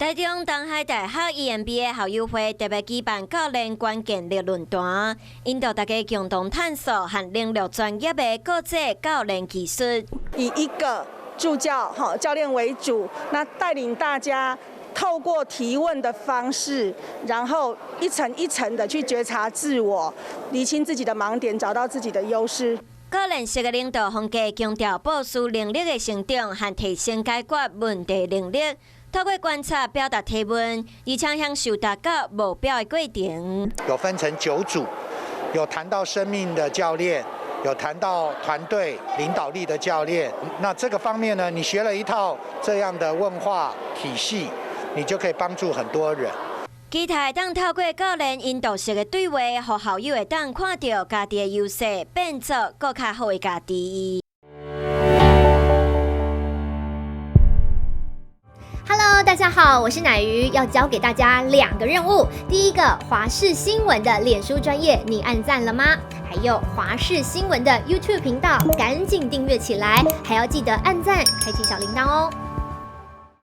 台中东海大学 EMBA 校友会特别举办教练关键力论坛，引导大家共同探索和领略专业的国际教练技术。以一个助教教练为主，那带领大家透过提问的方式，然后一层一层的去觉察自我，厘清自己的盲点，找到自己的优势。教练式的领导风格强调部署能力的成长和提升解决问题能力。透过观察、表达提问，以且享受达到目标的过程。有分成9组，有谈到生命的教练，有谈到团队领导力的教练。那这个方面呢，你学了一套这样的问话体系，你就可以帮助很多人。期待当透过教练引导式的对话，让校友会当看到家己的优势，变作更较好的家己。Hello， 大家好，我是乃瑜，要教给大家2个任务。第一个，华视新闻的脸书专页，你按赞了吗？还有华视新闻的 YouTube 频道，赶紧订阅起来，还要记得按赞，开启小铃铛哦。